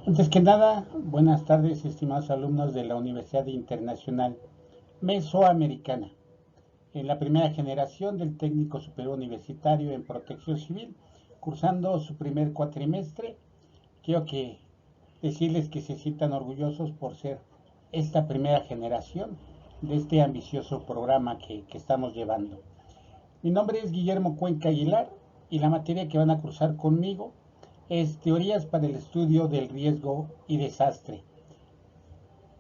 Antes que nada, buenas tardes, estimados alumnos de la Universidad Internacional Mesoamericana, en la primera generación del técnico superior universitario en protección civil, cursando su primer cuatrimestre. Quiero decirles que se sientan orgullosos por ser esta primera generación de este ambicioso programa que estamos llevando. Mi nombre es Guillermo Cuenca Aguilar y la materia que van a cursar conmigo es Teorías para el estudio del riesgo y desastre.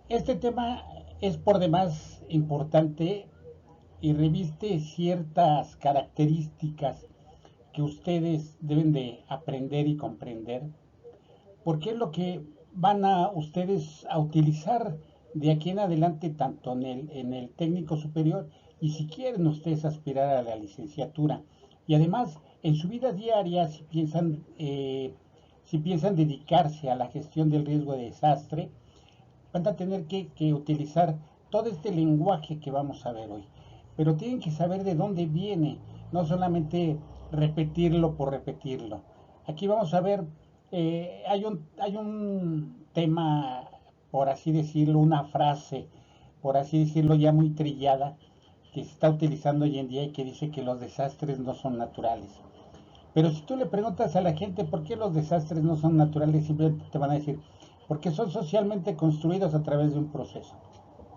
Este tema es por demás importante y reviste ciertas características que ustedes deben de aprender y comprender, porque es lo que van a ustedes a utilizar de aquí en adelante tanto en el técnico superior y si quieren ustedes aspirar a la licenciatura. Y además en su vida diaria si piensan dedicarse a la gestión del riesgo de desastre, van a tener que utilizar todo este lenguaje que vamos a ver hoy. Pero tienen que saber de dónde viene, no solamente repetirlo por repetirlo. Aquí vamos a ver, hay un tema, por así decirlo, una frase, por así decirlo, ya muy trillada, que se está utilizando hoy en día y que dice que los desastres no son naturales. Pero si tú le preguntas a la gente por qué los desastres no son naturales, simplemente te van a decir, porque son socialmente construidos a través de un proceso.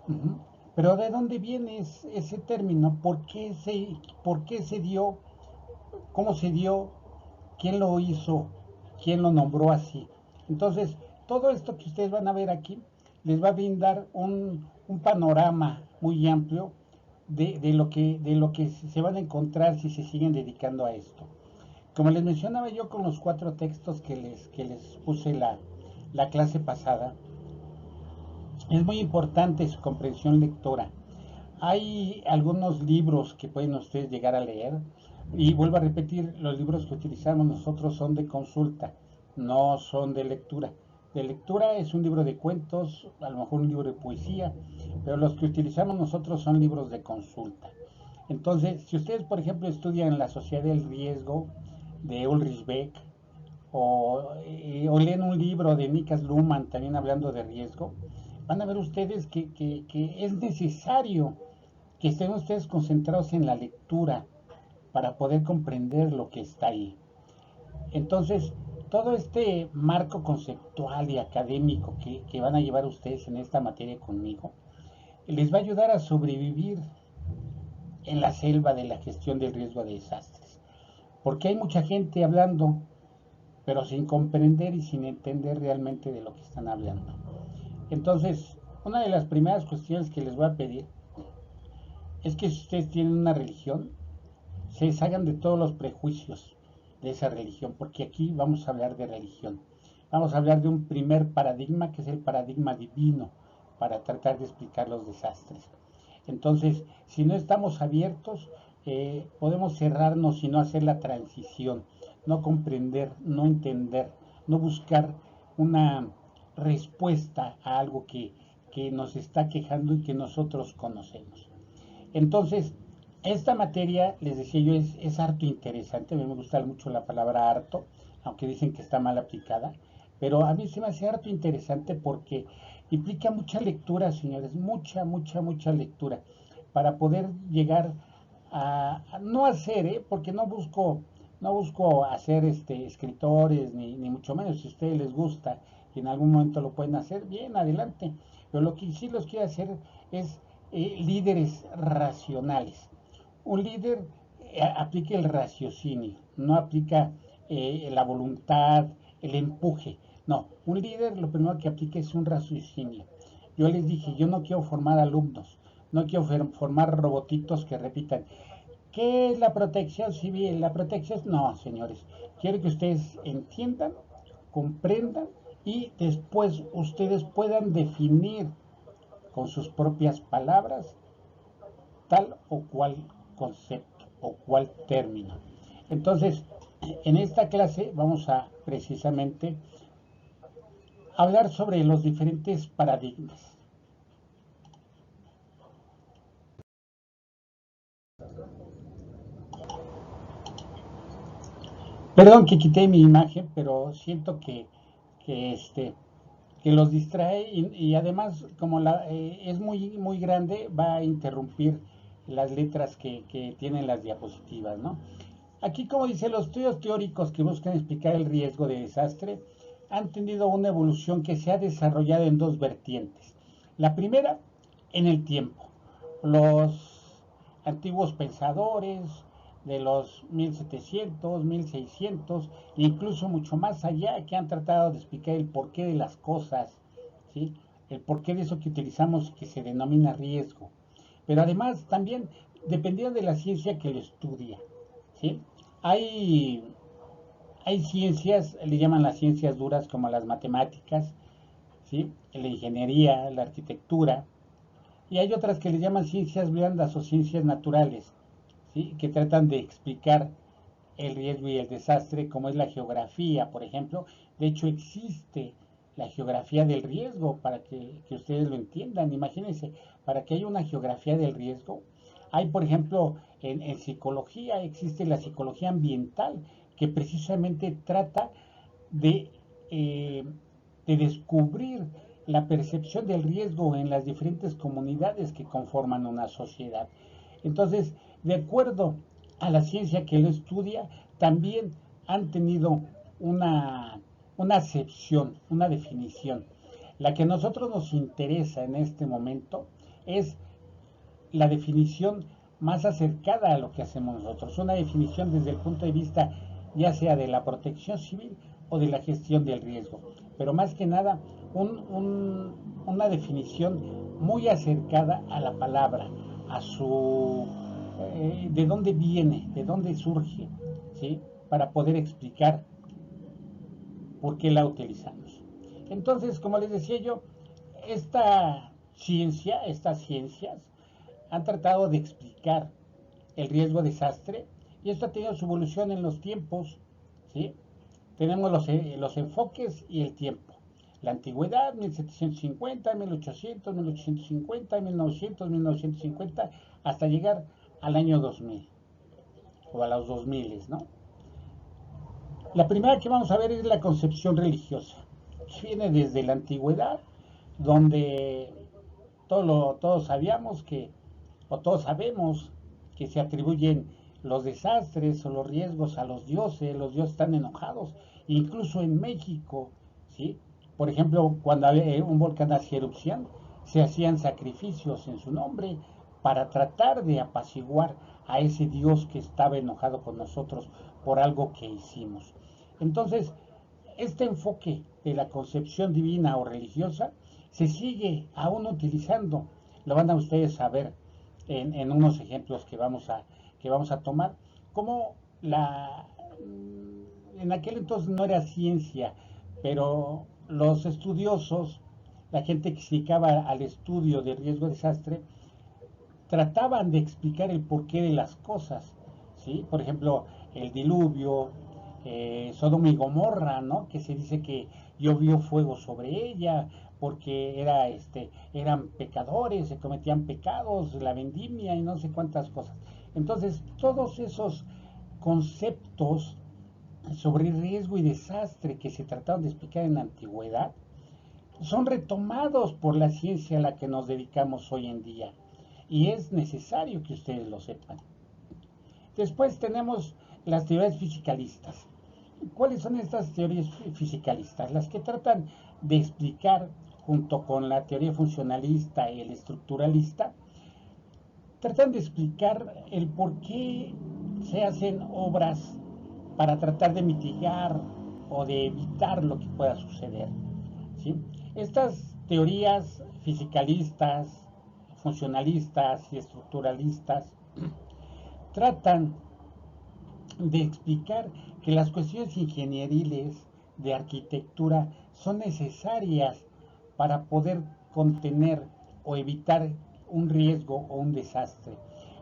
Uh-huh. Pero ¿de dónde viene ese término? ¿Por qué se dio? ¿Cómo se dio? ¿Quién lo hizo? ¿Quién lo nombró así? Entonces, todo esto que ustedes van a ver aquí les va a brindar un panorama muy amplio de lo que se van a encontrar si se siguen dedicando a esto. Como les mencionaba yo con los 4 textos que les puse la clase pasada, es muy importante su comprensión lectora. Hay algunos libros que pueden ustedes llegar a leer y vuelvo a repetir, los libros que utilizamos nosotros son de consulta, no son de lectura. De lectura es un libro de cuentos, a lo mejor un libro de poesía, pero los que utilizamos nosotros son libros de consulta. Entonces, si ustedes, por ejemplo, estudian La Sociedad del Riesgo de Ulrich Beck o leen un libro de Niklas Luhmann también hablando de riesgo, van a ver ustedes que es necesario que estén ustedes concentrados en la lectura para poder comprender lo que está ahí. Entonces, todo este marco conceptual y académico que van a llevar ustedes en esta materia conmigo, les va a ayudar a sobrevivir en la selva de la gestión del riesgo de desastres. Porque hay mucha gente hablando, pero sin comprender y sin entender realmente de lo que están hablando. Entonces, una de las primeras cuestiones que les voy a pedir es que si ustedes tienen una religión, se deshagan de todos los prejuicios de esa religión, porque aquí vamos a hablar de religión. Vamos a hablar de un primer paradigma, que es el paradigma divino, para tratar de explicar los desastres. Entonces, si no estamos abiertos, podemos cerrarnos y no hacer la transición, no comprender, no entender, no buscar una respuesta a algo que nos está quejando y que nosotros conocemos. Entonces, esta materia, les decía yo, es harto interesante. A mí me gusta mucho la palabra harto, aunque dicen que está mal aplicada. Pero a mí se me hace harto interesante porque implica mucha lectura, señores, mucha, mucha, mucha lectura, para poder llegar no hacer, porque no busco hacer escritores, ni mucho menos. Si a ustedes les gusta y en algún momento lo pueden hacer, bien, adelante. Pero lo que sí los quiero hacer es líderes racionales. Un líder aplica el raciocinio, no aplica la voluntad, el empuje. No, un líder lo primero que aplica es un raciocinio. Yo les dije, yo no quiero formar alumnos, no quiero formar robotitos que repitan. ¿Qué es la protección civil? La protección... No, señores, quiero que ustedes entiendan, comprendan y después ustedes puedan definir con sus propias palabras tal o cual concepto o cual término. Entonces, en esta clase vamos a precisamente hablar sobre los diferentes paradigmas. Perdón que quité mi imagen, pero siento que, que que los distrae y además como es muy grande va a interrumpir las letras que tienen las diapositivas, ¿no? Aquí, como dice, los estudios teóricos que buscan explicar el riesgo de desastre han tenido una evolución que se ha desarrollado en dos vertientes. La primera, en el tiempo. Los antiguos pensadores de los 1700, 1600, incluso mucho más allá, que han tratado de explicar el porqué de las cosas, ¿sí? El porqué de eso que utilizamos que se denomina riesgo. Pero además también dependía de la ciencia que lo estudia, ¿sí? Hay, hay ciencias, le llaman las ciencias duras como las matemáticas, ¿sí? La ingeniería, la arquitectura, y hay otras que le llaman ciencias blandas o ciencias naturales, ¿sí? Que tratan de explicar el riesgo y el desastre, como es la geografía, por ejemplo. De hecho, existe la geografía del riesgo para que ustedes lo entiendan. Imagínense, para que haya una geografía del riesgo, hay, por ejemplo, en psicología, existe la psicología ambiental, que precisamente trata de, eh, de descubrir la percepción del riesgo en las diferentes comunidades que conforman una sociedad. Entonces, de acuerdo a la ciencia que lo estudia, también han tenido una acepción, una definición. La que a nosotros nos interesa en este momento es la definición más acercada a lo que hacemos nosotros, una definición desde el punto de vista ya sea de la protección civil o de la gestión del riesgo, pero más que nada una definición muy acercada a la palabra, a su de dónde viene, de dónde surge, ¿sí? Para poder explicar por qué la utilizamos. Entonces, como les decía yo, estas ciencias han tratado de explicar el riesgo de desastre y esto ha tenido su evolución en los tiempos, ¿sí? Tenemos los enfoques y el tiempo. La antigüedad, 1750, 1800, 1850, 1900, 1950, hasta llegar al año 2000 o a los 2000, ¿no? La primera que vamos a ver es la concepción religiosa, que viene desde la antigüedad, donde todos sabíamos que, o todos sabemos que se atribuyen los desastres o los riesgos a los dioses están enojados, incluso en México, ¿sí? Por ejemplo, cuando un volcán hacía erupción, se hacían sacrificios en su nombre para tratar de apaciguar a ese Dios que estaba enojado con nosotros por algo que hicimos. Entonces, este enfoque de la concepción divina o religiosa se sigue aún utilizando. Lo van a ustedes a ver en unos ejemplos que vamos a tomar. Como en aquel entonces no era ciencia, pero los estudiosos, la gente que se dedicaba al estudio de riesgo de desastre, trataban de explicar el porqué de las cosas, ¿sí? Por ejemplo, el diluvio, Sodoma y Gomorra, ¿no? Que se dice que llovió fuego sobre ella porque eran pecadores, se cometían pecados, la vendimia y no sé cuántas cosas. Entonces, todos esos conceptos sobre riesgo y desastre que se trataron de explicar en la antigüedad son retomados por la ciencia a la que nos dedicamos hoy en día. Y es necesario que ustedes lo sepan. Después tenemos las teorías fisicalistas. ¿Cuáles son estas teorías fisicalistas? Las que tratan de explicar, junto con la teoría funcionalista y el estructuralista, tratan de explicar el por qué se hacen obras para tratar de mitigar o de evitar lo que pueda suceder, ¿sí? Estas teorías fisicalistas, funcionalistas y estructuralistas tratan de explicar que las cuestiones ingenieriles de arquitectura son necesarias para poder contener o evitar un riesgo o un desastre.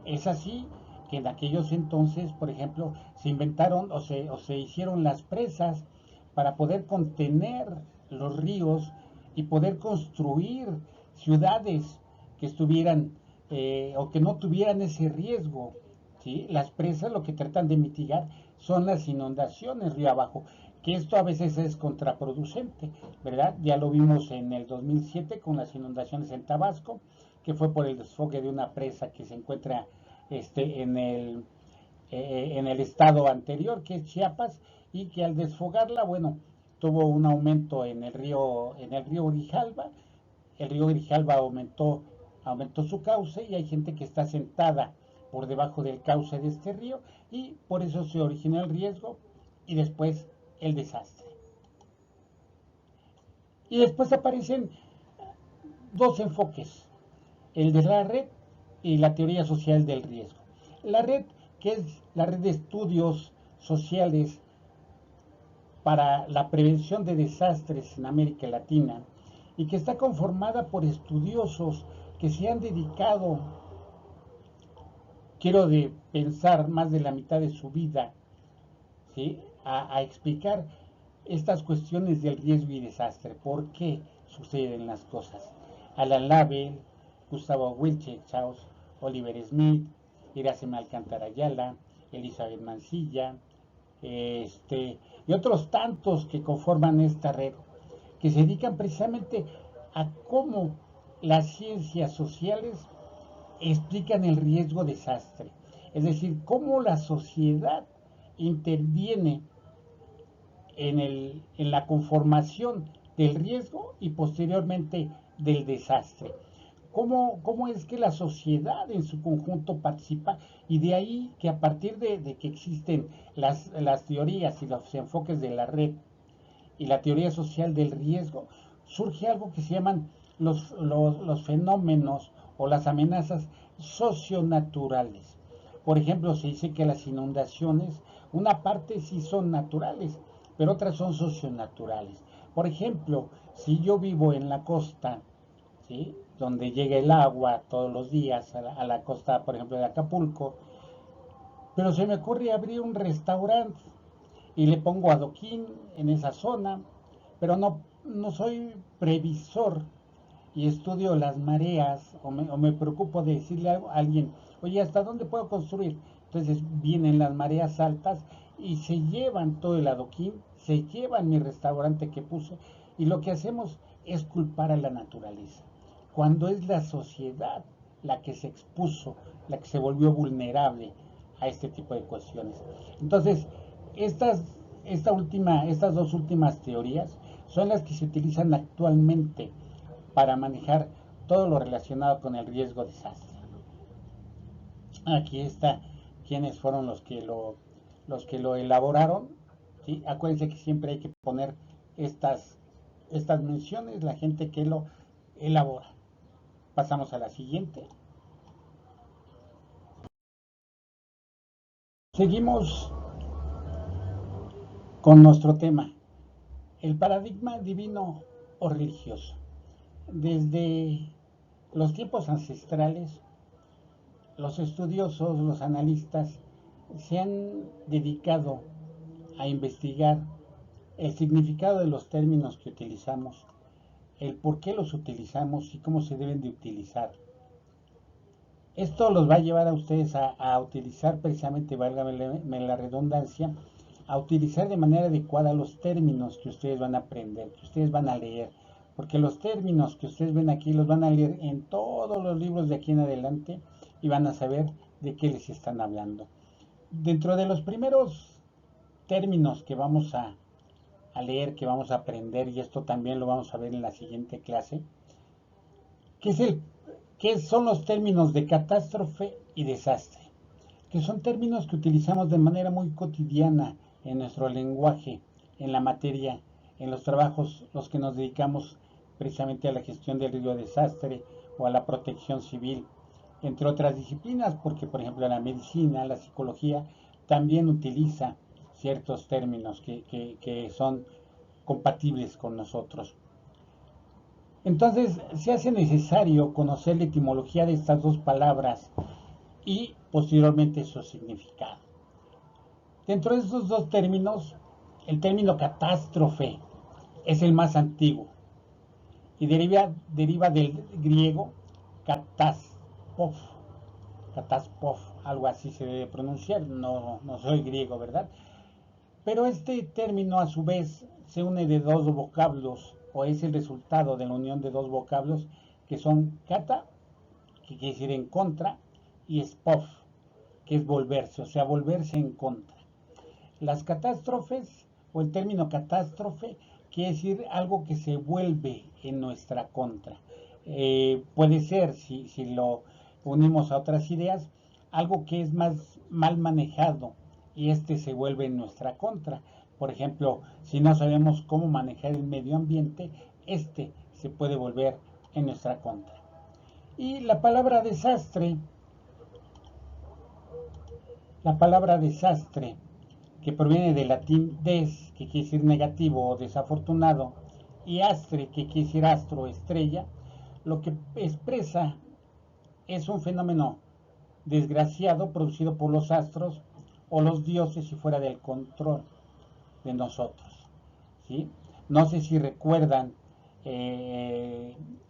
Es así que en aquellos entonces, por ejemplo, se inventaron o se hicieron las presas para poder contener los ríos y poder construir ciudades que estuvieran o que no tuvieran ese riesgo. ¿Sí? Las presas lo que tratan de mitigar son las inundaciones río abajo, que esto a veces es contraproducente, ¿verdad? Ya lo vimos en el 2007 con las inundaciones en Tabasco, que fue por el desfogue de una presa que se encuentra en el estado anterior, que es Chiapas, y que al desfogarla, bueno, tuvo un aumento en el río Grijalva. El río Grijalva aumentó su cauce y hay gente que está sentada por debajo del cauce de este río y por eso se originó el riesgo y después el desastre. Y después aparecen dos enfoques, el de la red y la teoría social del riesgo. La red, que es la red de estudios sociales para la prevención de desastres en América Latina y que está conformada por estudiosos que se han dedicado, quiero de pensar, más de la mitad de su vida, ¿sí? a explicar estas cuestiones del riesgo y desastre, por qué suceden las cosas. Alan Label, Gustavo Wiltshire, Oliver Smith, Iracema Alcántara Ayala, Elizabeth Mancilla, y otros tantos que conforman esta red, que se dedican precisamente a cómo las ciencias sociales explican el riesgo desastre. Es decir, cómo la sociedad interviene en la conformación del riesgo y posteriormente del desastre. ¿Cómo es que la sociedad en su conjunto participa? Y de ahí que a partir de que existen las teorías y los enfoques de la red y la teoría social del riesgo, surge algo que se llaman los fenómenos o las amenazas socionaturales. Por ejemplo, se dice que las inundaciones, una parte sí son naturales, pero otras son socionaturales. Por ejemplo, si yo vivo en la costa, ¿sí? Donde llega el agua todos los días a la costa, por ejemplo, de Acapulco, pero se me ocurre abrir un restaurante y le pongo adoquín en esa zona, pero no soy previsor y estudio las mareas o me preocupo de decirle a alguien, oye, ¿hasta dónde puedo construir? Entonces vienen las mareas altas y se llevan todo el adoquín, se llevan mi restaurante que puse y lo que hacemos es culpar a la naturaleza, cuando es la sociedad la que se expuso, la que se volvió vulnerable a este tipo de cuestiones. Entonces, estas, estas dos últimas teorías son las que se utilizan actualmente para manejar todo lo relacionado con el riesgo de desastre. Aquí está quiénes fueron los que lo elaboraron. ¿Sí? Acuérdense que siempre hay que poner estas menciones, la gente que lo elabora. Pasamos a la siguiente. Seguimos con nuestro tema, el paradigma divino o religioso. Desde los tiempos ancestrales, los estudiosos, los analistas, se han dedicado a investigar el significado de los términos que utilizamos, el por qué los utilizamos y cómo se deben de utilizar. Esto los va a llevar a ustedes a utilizar precisamente, válgame la redundancia, a utilizar de manera adecuada los términos que ustedes van a aprender, que ustedes van a leer, porque los términos que ustedes ven aquí los van a leer en todos los libros de aquí en adelante y van a saber de qué les están hablando. Dentro de los primeros términos que vamos a leer, que vamos a aprender, y esto también lo vamos a ver en la siguiente clase, ¿qué, es qué son los términos de catástrofe y desastre? Que son términos que utilizamos de manera muy cotidiana en nuestro lenguaje, en la materia, en los trabajos, los que nos dedicamos precisamente a la gestión del riesgo de desastre o a la protección civil, entre otras disciplinas, porque por ejemplo la medicina, la psicología, también utiliza ciertos términos que son compatibles con nosotros. Entonces se hace necesario conocer la etimología de estas dos palabras y posteriormente su significado. Dentro de estos dos términos, el término catástrofe es el más antiguo y deriva del griego kataspof, kataspof, algo así se debe pronunciar, no soy griego, ¿verdad? Pero este término a su vez se une de dos vocablos, o es el resultado de la unión de dos vocablos que son kata, que quiere decir en contra, y spof, que es volverse, o sea, volverse en contra. Las catástrofes, o el término catástrofe, quiere decir algo que se vuelve en nuestra contra. Puede ser, si lo unimos a otras ideas, algo que es más mal manejado y este se vuelve en nuestra contra. Por ejemplo, si no sabemos cómo manejar el medio ambiente, este se puede volver en nuestra contra. Y la palabra desastre, que proviene del latín des, que quiere decir negativo o desafortunado, y astre, que quiere decir astro o estrella, lo que expresa es un fenómeno desgraciado producido por los astros o los dioses y fuera del control de nosotros. ¿Sí? No sé si recuerdan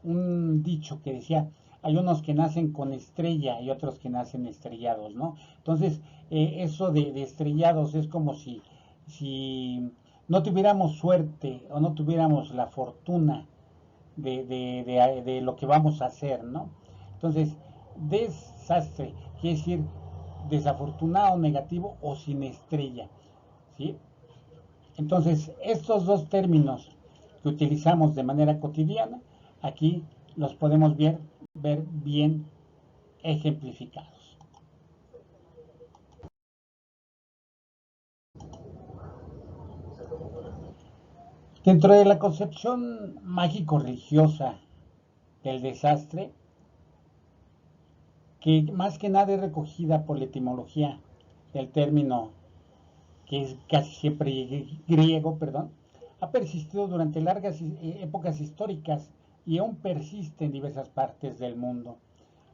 un dicho que decía, hay unos que nacen con estrella y otros que nacen estrellados, ¿no? Entonces, eso de estrellados es como si no tuviéramos suerte o no tuviéramos la fortuna de lo que vamos a hacer, ¿no? Entonces, desastre quiere decir desafortunado, negativo o sin estrella, ¿sí? Entonces, estos dos términos que utilizamos de manera cotidiana, aquí los podemos ver bien ejemplificados. Dentro de la concepción mágico-religiosa del desastre, que más que nada es recogida por la etimología del término, que es casi siempre griego, perdón, ha persistido durante largas épocas históricas y aún persiste en diversas partes del mundo,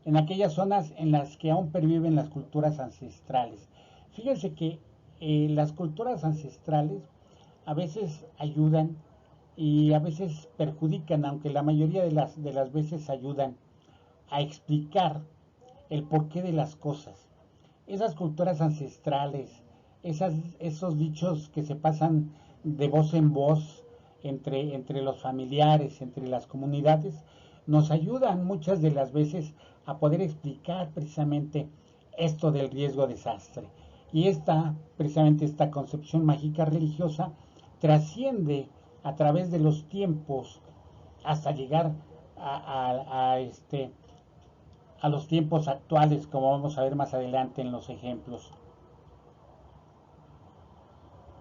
en aquellas zonas en las que aún perviven las culturas ancestrales. Fíjense que las culturas ancestrales a veces ayudan y a veces perjudican, aunque la mayoría de las veces ayudan a explicar el porqué de las cosas. Esas culturas ancestrales, esos dichos que se pasan de voz en voz entre los familiares, entre las comunidades, nos ayudan muchas de las veces a poder explicar precisamente esto del riesgo desastre. Y precisamente esta concepción mágica religiosa trasciende a través de los tiempos hasta llegar a los tiempos actuales, como vamos a ver más adelante en los ejemplos.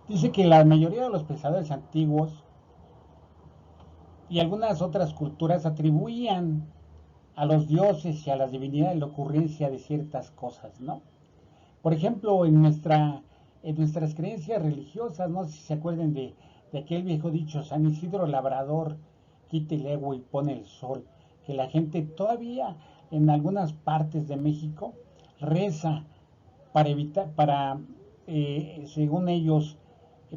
Dice que la mayoría de los pensadores antiguos y algunas otras culturas atribuían a los dioses y a las divinidades la ocurrencia de ciertas cosas, ¿no? Por ejemplo, en nuestras creencias religiosas, no sé si se acuerdan de aquel viejo dicho, San Isidro Labrador, quite el ego y pone el sol, que la gente todavía en algunas partes de México reza para evitar, según ellos,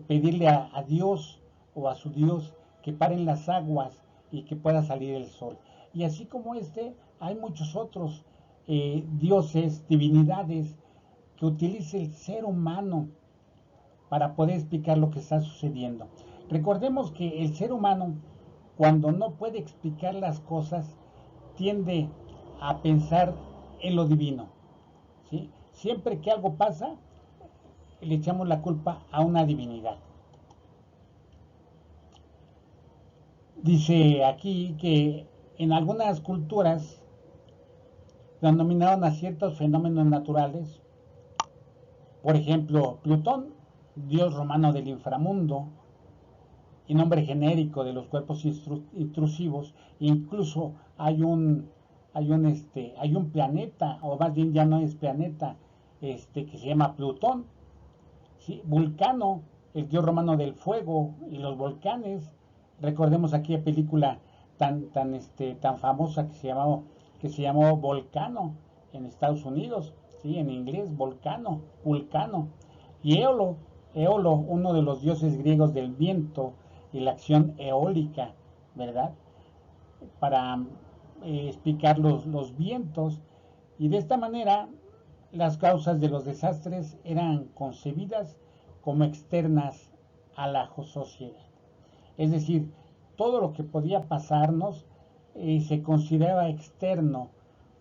pedirle a Dios o a su Dios que paren las aguas y que pueda salir el sol. Y así como hay muchos otros dioses, divinidades, que utilice el ser humano para poder explicar lo que está sucediendo. Recordemos que el ser humano, cuando no puede explicar las cosas, tiende a pensar en lo divino, ¿sí? Siempre que algo pasa, le echamos la culpa a una divinidad. Dice aquí que en algunas culturas denominaron a ciertos fenómenos naturales, por ejemplo, Plutón, dios romano del inframundo, y nombre genérico de los cuerpos intrusivos. Incluso hay un planeta, o más bien ya no es planeta, que se llama Plutón, ¿sí? Vulcano, el dios romano del fuego y los volcanes. Recordemos aquella película tan famosa que se llamó Volcano en Estados Unidos, ¿sí? En inglés, Volcano, Vulcano. Y Eolo, uno de los dioses griegos del viento y la acción eólica, ¿verdad? Para explicar los vientos. Y de esta manera las causas de los desastres eran concebidas como externas a la sociedad. Es decir, todo lo que podía pasarnos se consideraba externo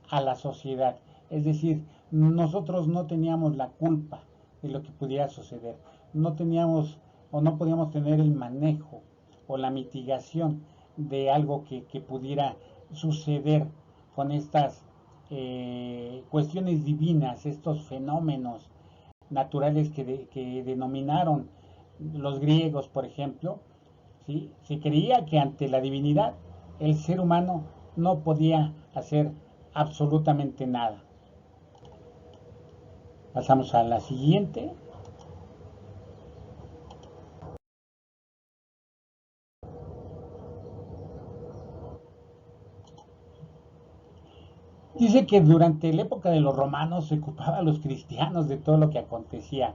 a la sociedad. Es decir, nosotros no teníamos la culpa de lo que pudiera suceder. No teníamos o no podíamos tener el manejo o la mitigación de algo que pudiera suceder con estas cuestiones divinas, estos fenómenos naturales que denominaron los griegos, por ejemplo. ¿Sí? Se creía que ante la divinidad el ser humano no podía hacer absolutamente nada. Pasamos a la siguiente. Dice que durante la época de los romanos se ocupaba a los cristianos de todo lo que acontecía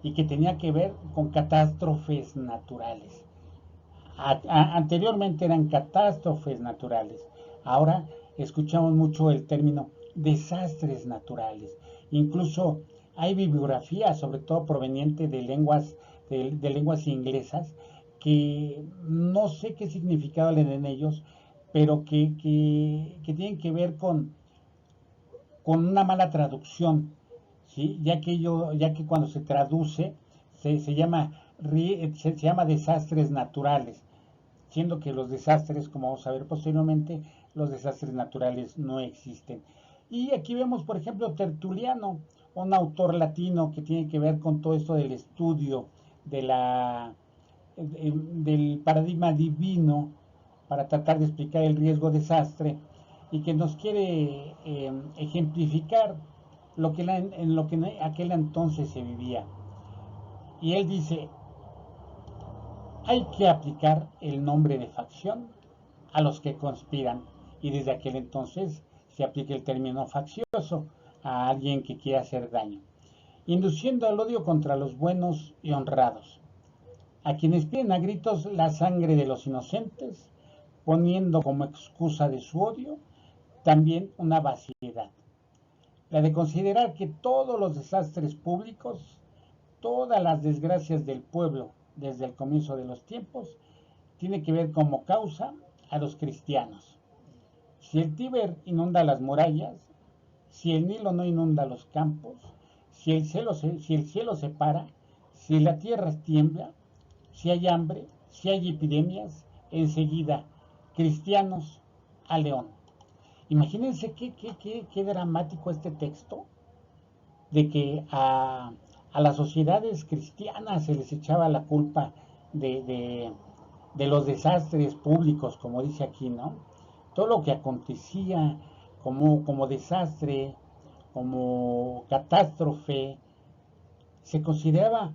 y que tenía que ver con catástrofes naturales. Anteriormente eran catástrofes naturales. Ahora escuchamos mucho el término desastres naturales. Incluso hay bibliografía, sobre todo proveniente de lenguas inglesas, que no sé qué significado le den ellos, pero que tienen que ver con una mala traducción, ¿sí? Ya que cuando se traduce se llama desastres naturales, siendo que los desastres, como vamos a ver posteriormente, los desastres naturales no existen. Y aquí vemos, por ejemplo, Tertuliano, un autor latino que tiene que ver con todo esto del estudio de del paradigma divino para tratar de explicar el riesgo desastre y que nos quiere ejemplificar en lo que en aquel entonces se vivía. Y él dice, hay que aplicar el nombre de facción a los que conspiran, y desde aquel entonces se aplica el término faccioso a alguien que quiere hacer daño, induciendo al odio contra los buenos y honrados, a quienes piden a gritos la sangre de los inocentes, poniendo como excusa de su odio también una vaciedad, la de considerar que todos los desastres públicos, todas las desgracias del pueblo desde el comienzo de los tiempos, tiene que ver como causa a los cristianos. Si el Tíber inunda las murallas, si el Nilo no inunda los campos, si el cielo se para, si la tierra tiembla, si hay hambre, si hay epidemias, enseguida, cristianos a León. Imagínense qué dramático este texto, de que a las sociedades cristianas se les echaba la culpa de, de, de los desastres públicos, como dice aquí, ¿no? Todo lo que acontecía como desastre, como catástrofe, se consideraba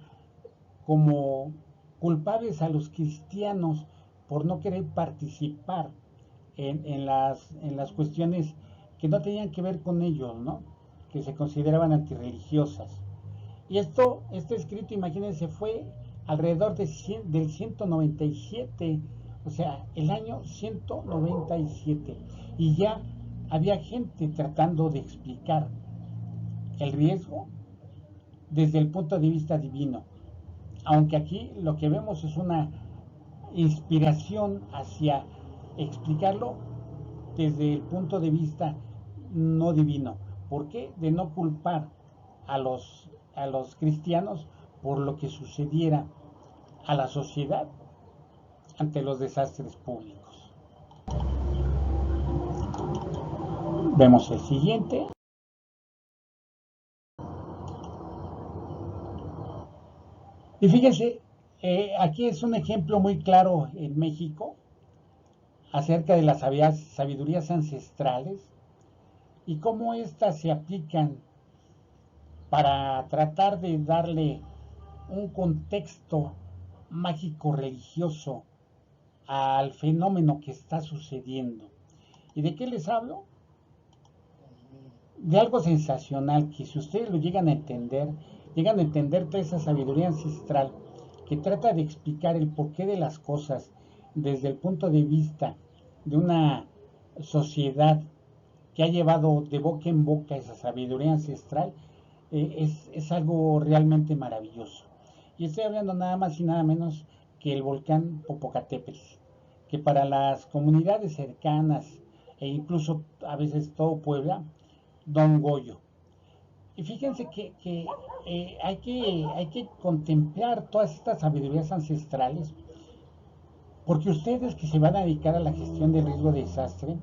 como culpables a los cristianos por no querer participar en las cuestiones que no tenían que ver con ellos, ¿no? Que se consideraban antirreligiosas. Y este escrito, imagínense, fue alrededor del 197, o sea, el año 197. Y ya había gente tratando de explicar el riesgo desde el punto de vista divino. Aunque aquí lo que vemos es una inspiración hacia explicarlo desde el punto de vista no divino. ¿Por qué? De no culpar a los cristianos por lo que sucediera a la sociedad ante los desastres públicos. Vemos el siguiente. Y fíjense, aquí es un ejemplo muy claro en México acerca de las sabidurías ancestrales y cómo éstas se aplican para tratar de darle un contexto mágico religioso al fenómeno que está sucediendo. ¿Y de qué les hablo? De algo sensacional que si ustedes lo llegan a entender toda esa sabiduría ancestral que trata de explicar el porqué de las cosas desde el punto de vista de una sociedad que ha llevado de boca en boca esa sabiduría ancestral, es algo realmente maravilloso. Y estoy hablando nada más y nada menos que el volcán Popocatépetl, que para las comunidades cercanas e incluso a veces todo Puebla, Don Goyo. Y fíjense que hay que contemplar todas estas sabidurías ancestrales, porque ustedes que se van a dedicar a la gestión del riesgo de desastre,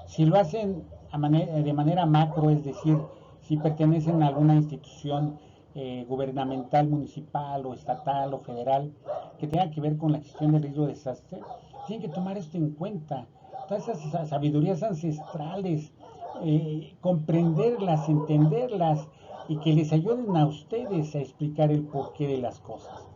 si lo hacen de manera macro, es decir, si pertenecen a alguna institución gubernamental, municipal o estatal o federal que tenga que ver con la gestión del riesgo de desastre, tienen que tomar esto en cuenta. Todas esas sabidurías ancestrales, comprenderlas, entenderlas y que les ayuden a ustedes a explicar el porqué de las cosas.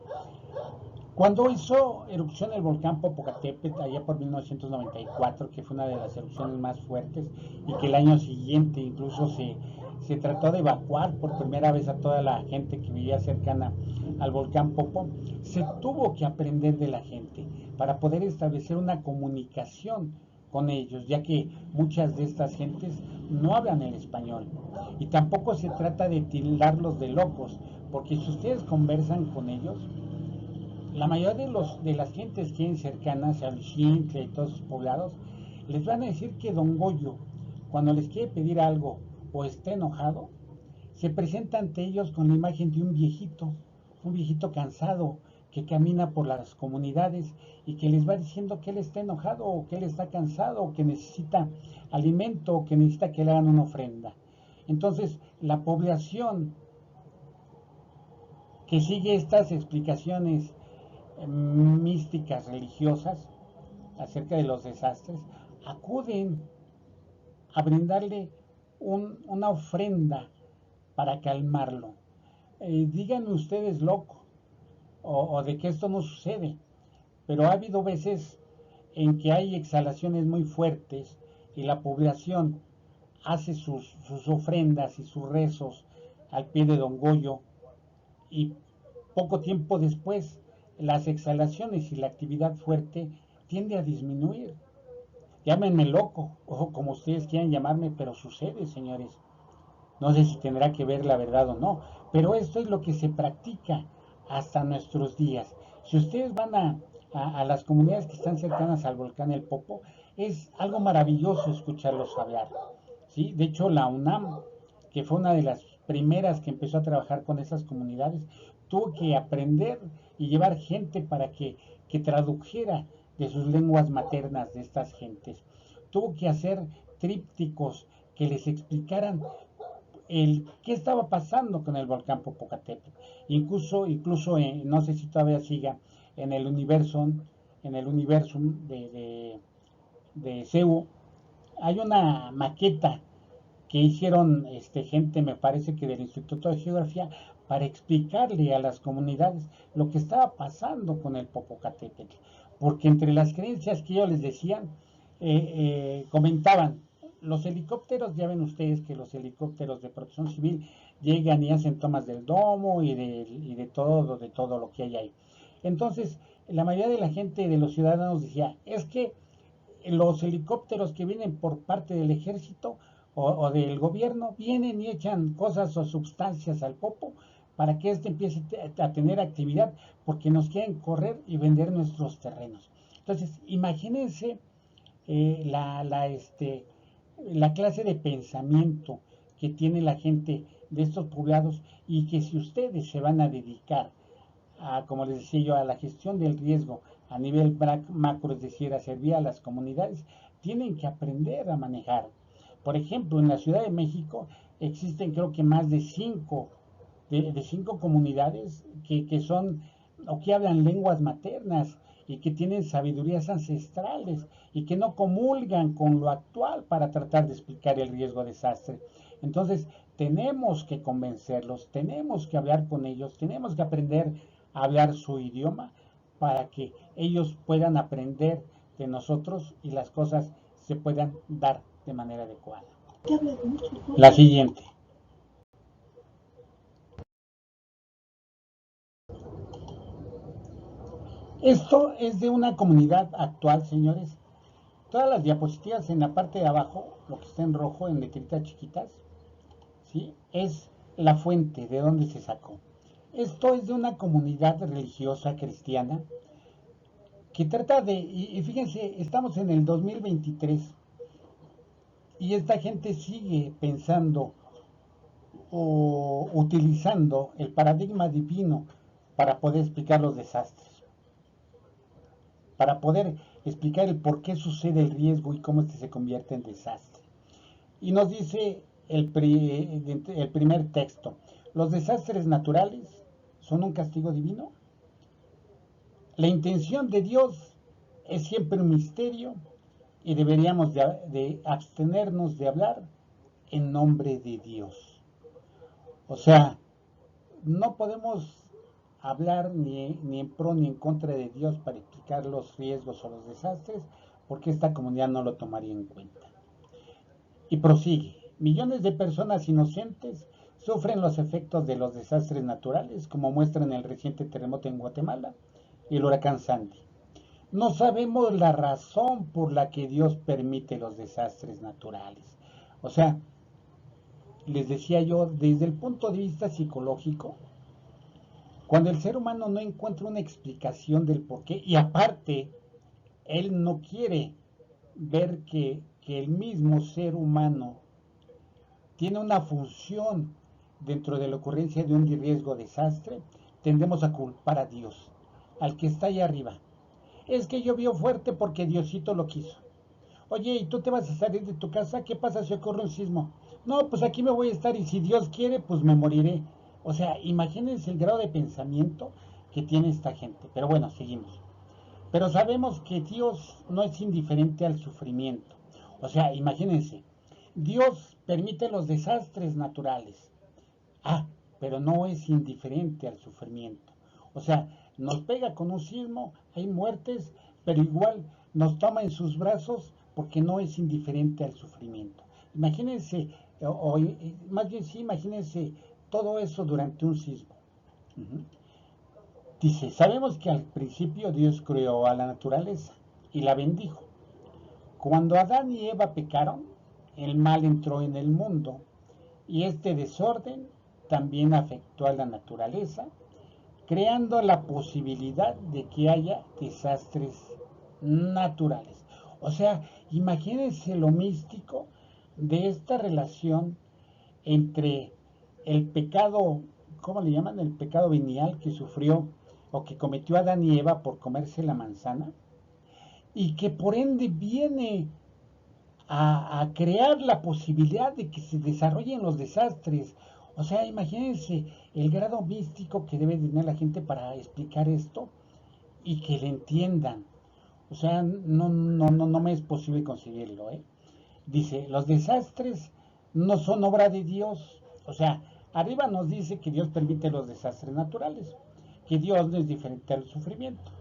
Cuando hizo erupción el volcán Popocatépetl, allá por 1994, que fue una de las erupciones más fuertes, y que el año siguiente incluso se trató de evacuar por primera vez a toda la gente que vivía cercana al volcán Popo, se tuvo que aprender de la gente para poder establecer una comunicación con ellos, ya que muchas de estas gentes no hablan el español. Y tampoco se trata de tildarlos de locos, porque si ustedes conversan con ellos, la mayoría de las gentes que hay cercanas al Xintle y todos sus poblados, les van a decir que Don Goyo, cuando les quiere pedir algo o está enojado, se presenta ante ellos con la imagen de un viejito cansado que camina por las comunidades y que les va diciendo que él está enojado o que él está cansado o que necesita alimento o que necesita que le hagan una ofrenda. Entonces, la población que sigue estas explicaciones místicas religiosas acerca de los desastres, acuden a brindarle una ofrenda para calmarlo. Díganme ustedes, loco, o de que esto no sucede, pero ha habido veces en que hay exhalaciones muy fuertes y la población hace sus ofrendas y sus rezos al pie de Don Goyo, y poco tiempo después las exhalaciones y la actividad fuerte tiende a disminuir. Llámenme loco o como ustedes quieran llamarme, pero sucede, señores. No sé si tendrá que ver la verdad o no, pero esto es lo que se practica hasta nuestros días. Si ustedes van a las comunidades que están cercanas al volcán El Popo, es algo maravilloso escucharlos hablar. ¿Sí? De hecho, la UNAM, que fue una de las primeras que empezó a trabajar con esas comunidades, tuvo que aprender y llevar gente para que tradujera de sus lenguas maternas de estas gentes. Tuvo que hacer trípticos que les explicaran qué estaba pasando con el volcán Popocatépetl. Incluso no sé si todavía siga, en el universo, de CEU, hay una maqueta que hicieron gente, me parece que del Instituto de Geografía, para explicarle a las comunidades lo que estaba pasando con el Popocatépetl. Porque entre las creencias que ellos les decían, comentaban, los helicópteros, ya ven ustedes que los helicópteros de protección civil llegan y hacen tomas del domo y de todo lo que hay ahí. Entonces, la mayoría de la gente, de los ciudadanos, decía, es que los helicópteros que vienen por parte del ejército o del gobierno vienen y echan cosas o sustancias al Popo para que éste empiece a tener actividad porque nos quieren correr y vender nuestros terrenos. Entonces, imagínense eh, la, la, este, la clase de pensamiento que tiene la gente de estos poblados, y que si ustedes se van a dedicar a, como les decía yo, a la gestión del riesgo a nivel macro, es decir, a servir a las comunidades, tienen que aprender a manejar. Por ejemplo, en la Ciudad de México existen creo que más de cinco comunidades que son o que hablan lenguas maternas y que tienen sabidurías ancestrales y que no comulgan con lo actual para tratar de explicar el riesgo de desastre. Entonces, tenemos que convencerlos, tenemos que hablar con ellos, tenemos que aprender a hablar su idioma para que ellos puedan aprender de nosotros y las cosas se puedan dar de manera adecuada. La siguiente. Esto es de una comunidad actual, señores. Todas las diapositivas en la parte de abajo, lo que está en rojo, en letritas chiquitas, ¿sí? Es la fuente de donde se sacó. Esto es de una comunidad religiosa cristiana que trata de, y fíjense, estamos en el 2023 y esta gente sigue pensando o utilizando el paradigma divino para poder explicar los desastres, para poder explicar el por qué sucede el riesgo y cómo este se convierte en desastre. Y nos dice el primer texto, los desastres naturales son un castigo divino. La intención de Dios es siempre un misterio y deberíamos de abstenernos de hablar en nombre de Dios. O sea, no podemos hablar ni en pro ni en contra de Dios para explicar los riesgos o los desastres, porque esta comunidad no lo tomaría en cuenta. Y prosigue, millones de personas inocentes sufren los efectos de los desastres naturales, como muestran el reciente terremoto en Guatemala y el huracán Sandy. No sabemos la razón por la que Dios permite los desastres naturales. O sea, les decía yo, desde el punto de vista psicológico, cuando el ser humano no encuentra una explicación del por qué, y aparte, él no quiere ver que el mismo ser humano tiene una función dentro de la ocurrencia de un riesgo desastre, tendemos a culpar a Dios, al que está allá arriba. Es que llovió fuerte porque Diosito lo quiso. Oye, ¿y tú te vas a salir de tu casa? ¿Qué pasa si ocurre un sismo? No, pues aquí me voy a estar y si Dios quiere, pues me moriré. O sea, imagínense el grado de pensamiento que tiene esta gente. Pero bueno, seguimos. Pero sabemos que Dios no es indiferente al sufrimiento. O sea, imagínense, Dios permite los desastres naturales. Ah, pero no es indiferente al sufrimiento. O sea, nos pega con un sismo, hay muertes, pero igual nos toma en sus brazos porque no es indiferente al sufrimiento. Imagínense, más bien sí, imagínense todo eso durante un sismo. Uh-huh. Dice, sabemos que al principio Dios creó a la naturaleza y la bendijo. Cuando Adán y Eva pecaron, el mal entró en el mundo y este desorden también afectó a la naturaleza, creando la posibilidad de que haya desastres naturales. O sea, imagínense lo místico de esta relación entre el pecado, ¿cómo le llaman? El pecado venial que sufrió o que cometió Adán y Eva por comerse la manzana y que por ende viene a crear la posibilidad de que se desarrollen los desastres. O sea, imagínense el grado místico que debe tener la gente para explicar esto y que le entiendan. O sea, no me es posible conseguirlo, ¿eh? Dice, los desastres no son obra de Dios. O sea, arriba nos dice que Dios permite los desastres naturales, que Dios no es diferente al sufrimiento,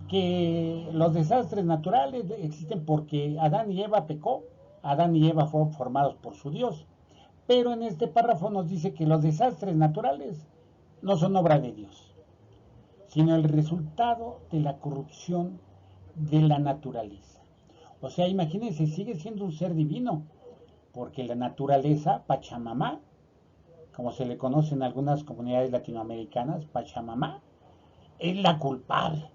que los desastres naturales existen porque Adán y Eva pecó, Adán y Eva fueron formados por su Dios. Pero en este párrafo nos dice que los desastres naturales no son obra de Dios, sino el resultado de la corrupción de la naturaleza. O sea, imagínense, sigue siendo un ser divino, porque la naturaleza, Pachamamá, como se le conoce en algunas comunidades latinoamericanas, Pachamamá, es la culpable.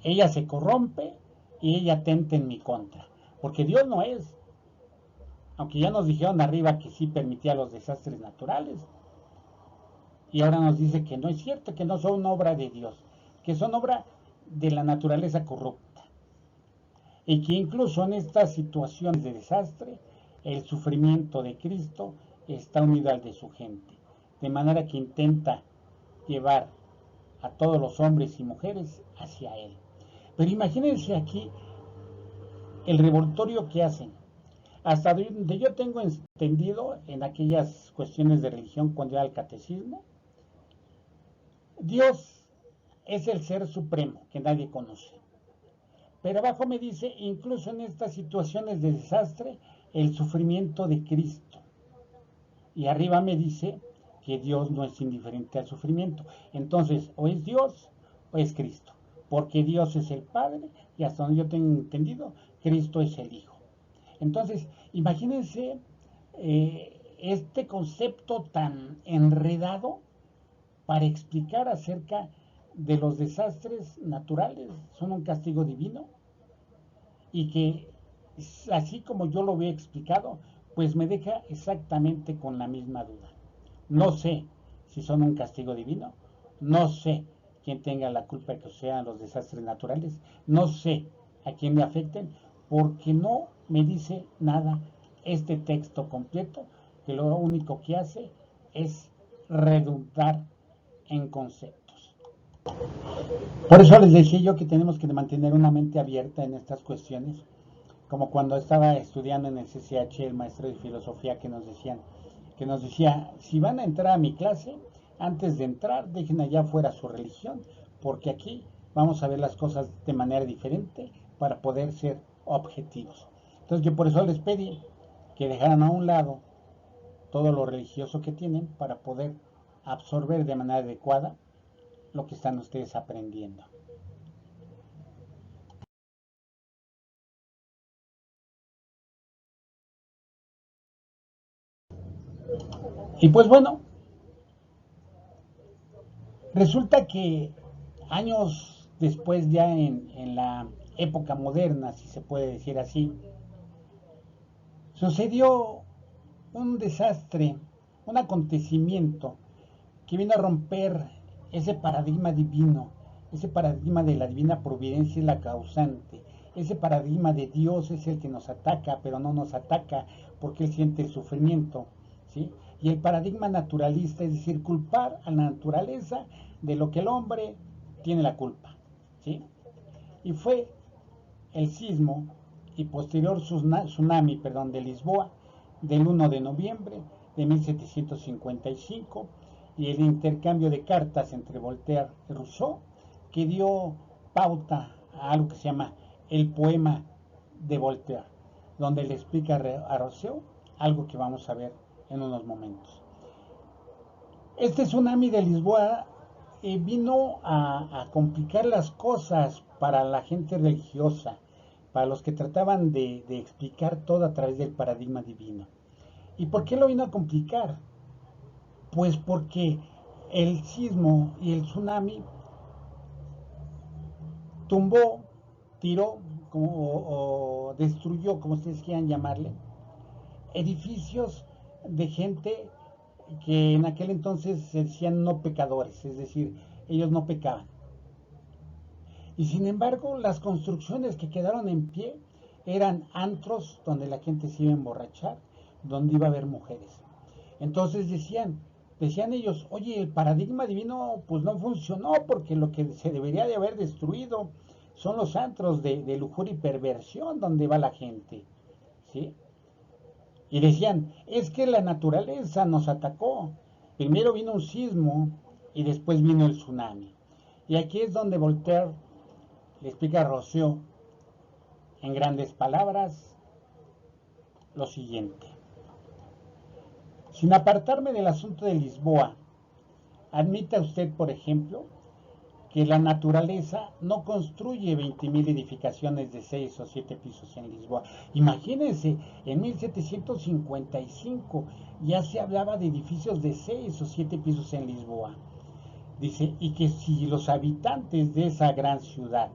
Ella se corrompe y ella atenta en mi contra. Porque Dios no es. Aunque ya nos dijeron arriba que sí permitía los desastres naturales. Y ahora nos dice que no es cierto, que no son obra de Dios, que son obra de la naturaleza corrupta. Y que incluso en estas situaciones de desastre, el sufrimiento de Cristo está unido al de su gente. De manera que intenta llevar a todos los hombres y mujeres hacia Él. Pero imagínense aquí el revoltorio que hacen. Hasta donde yo tengo entendido en aquellas cuestiones de religión cuando era el catecismo, Dios es el ser supremo que nadie conoce. Pero abajo me dice, incluso en estas situaciones de desastre, el sufrimiento de Cristo. Y arriba me dice que Dios no es indiferente al sufrimiento. Entonces, o es Dios o es Cristo. Porque Dios es el Padre y hasta donde yo tengo entendido, Cristo es el Hijo. Entonces, imagínense este concepto tan enredado para explicar acerca de los desastres naturales, son un castigo divino, y que así como yo lo había explicado, pues me deja exactamente con la misma duda. No sé si son un castigo divino, no sé quién tenga la culpa de que sean los desastres naturales, no sé a quién le afecten, porque no me dice nada este texto completo, que lo único que hace es redundar en conceptos. Por eso les decía yo que tenemos que mantener una mente abierta en estas cuestiones, como cuando estaba estudiando en el CCH, el maestro de filosofía que nos decía, si van a entrar a mi clase, antes de entrar, dejen allá fuera su religión, porque aquí vamos a ver las cosas de manera diferente para poder ser objetivos. Entonces yo por eso les pedí que dejaran a un lado todo lo religioso que tienen para poder absorber de manera adecuada lo que están ustedes aprendiendo. Y pues bueno, resulta que años después, ya en la época moderna, si se puede decir así, sucedió un desastre, un acontecimiento que vino a romper ese paradigma divino, ese paradigma de la divina providencia es la causante, ese paradigma de Dios es el que nos ataca, pero no nos ataca porque Él siente el sufrimiento, ¿sí? Y el paradigma naturalista, es decir, culpar a la naturaleza de lo que el hombre tiene la culpa, ¿sí? Y fue el sismo y posterior tsunami de Lisboa del 1 de noviembre de 1755 y el intercambio de cartas entre Voltaire y Rousseau que dio pauta a algo que se llama el poema de Voltaire, donde le explica a Rousseau algo que vamos a ver en unos momentos. Este tsunami de Lisboa vino a complicar las cosas para la gente religiosa, para los que trataban de explicar todo a través del paradigma divino. ¿Y por qué lo vino a complicar? Pues porque el sismo y el tsunami tumbó, tiró o destruyó, como ustedes quieran llamarle, edificios de gente que en aquel entonces se decían no pecadores, es decir, ellos no pecaban. Y sin embargo, las construcciones que quedaron en pie eran antros donde la gente se iba a emborrachar, donde iba a haber mujeres. Entonces decían ellos, oye, el paradigma divino pues no funcionó porque lo que se debería de haber destruido son los antros de lujuria y perversión donde va la gente, ¿sí? Y decían, es que la naturaleza nos atacó. Primero vino un sismo y después vino el tsunami. Y aquí es donde Voltaire le explica a Rousseau en grandes palabras lo siguiente. Sin apartarme del asunto de Lisboa, admita usted, por ejemplo, que la naturaleza no construye 20.000 edificaciones de 6 o 7 pisos en Lisboa. Imagínense, en 1755 ya se hablaba de edificios de 6 o 7 pisos en Lisboa. Dice, y que si los habitantes de esa gran ciudad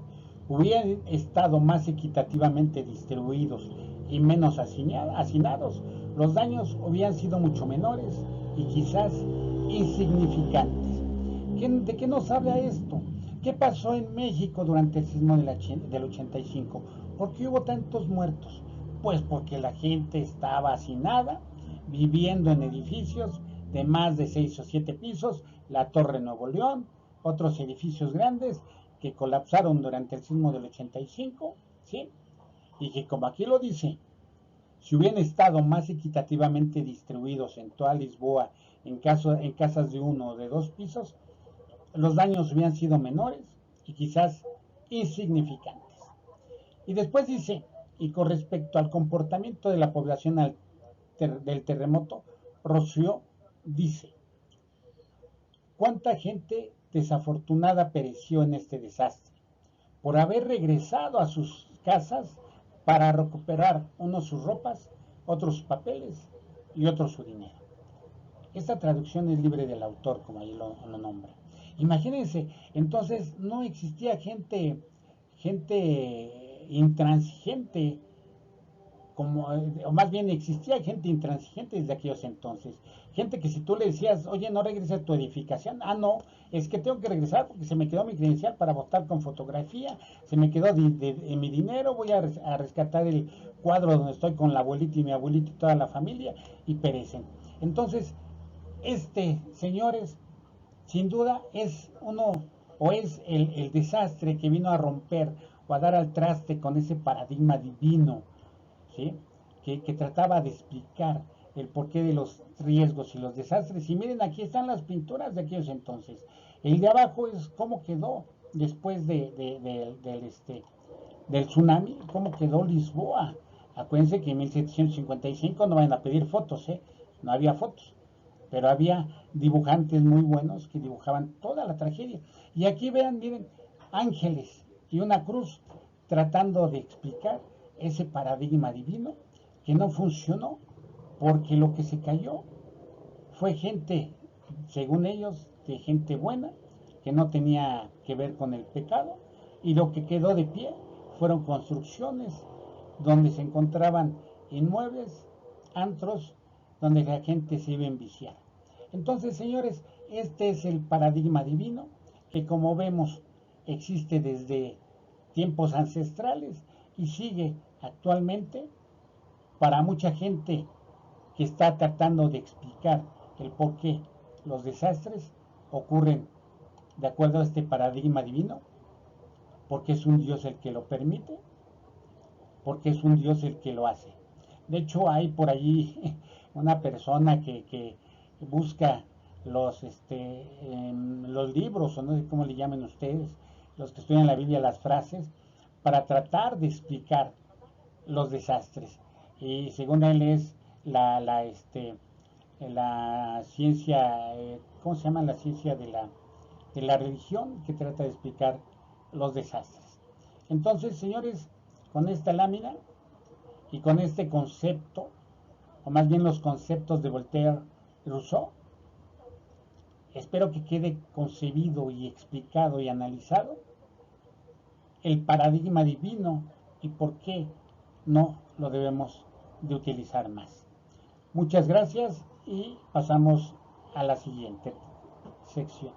hubieran estado más equitativamente distribuidos y menos hacinados, los daños hubieran sido mucho menores y quizás insignificantes. ¿De qué nos habla esto? ¿Qué pasó en México durante el sismo del 85? ¿Por qué hubo tantos muertos? Pues porque la gente estaba hacinada, viviendo en edificios de más de 6 o 7 pisos, la Torre Nuevo León, otros edificios grandes que colapsaron durante el sismo del 85, ¿sí? Y que como aquí lo dice, si hubieran estado más equitativamente distribuidos en toda Lisboa, en casas de 1 o de 2 pisos, los daños hubieran sido menores y quizás insignificantes. Y después dice, y con respecto al comportamiento de la población del terremoto, Rousseau dice, ¿cuánta gente desafortunada pereció en este desastre? Por haber regresado a sus casas para recuperar unos sus ropas, otros sus papeles y otros su dinero. Esta traducción es libre del autor, como ahí lo nombra. Imagínense, entonces no existía gente intransigente, como, o más bien existía gente intransigente desde aquellos entonces. Gente que si tú le decías, oye, no regreses a tu edificación, ah, no, es que tengo que regresar porque se me quedó mi credencial para votar con fotografía, se me quedó mi dinero, voy a rescatar el cuadro donde estoy con la abuelita y mi abuelita y toda la familia, y perecen. Entonces, señores, sin duda es uno, o es el desastre que vino a romper o a dar al traste con ese paradigma divino, ¿sí? Que trataba de explicar el porqué de los riesgos y los desastres. Y miren, aquí están las pinturas de aquellos entonces. El de abajo es cómo quedó después del tsunami, cómo quedó Lisboa. Acuérdense que en 1755 no van a pedir fotos, ¿eh? No había fotos, pero había dibujantes muy buenos que dibujaban toda la tragedia. Y aquí vean, miren, ángeles y una cruz tratando de explicar ese paradigma divino que no funcionó porque lo que se cayó fue gente, según ellos, de gente buena, que no tenía que ver con el pecado, y lo que quedó de pie fueron construcciones donde se encontraban inmuebles, antros, donde la gente se iba a enviciar. Entonces, señores, este es el paradigma divino que, como vemos, existe desde tiempos ancestrales y sigue actualmente para mucha gente que está tratando de explicar el por qué los desastres ocurren de acuerdo a este paradigma divino, porque es un Dios el que lo permite, porque es un Dios el que lo hace. De hecho, hay por allí una persona que busca los libros, o no sé cómo le llamen ustedes, los que estudian la Biblia, las frases, para tratar de explicar los desastres. Y según él es la ciencia, ¿cómo se llama? La ciencia de la religión que trata de explicar los desastres. Entonces, señores, con esta lámina y con este concepto, o más bien los conceptos de Voltaire y Rousseau, espero que quede concebido y explicado y analizado el paradigma divino y por qué no lo debemos de utilizar más. Muchas gracias y pasamos a la siguiente sección.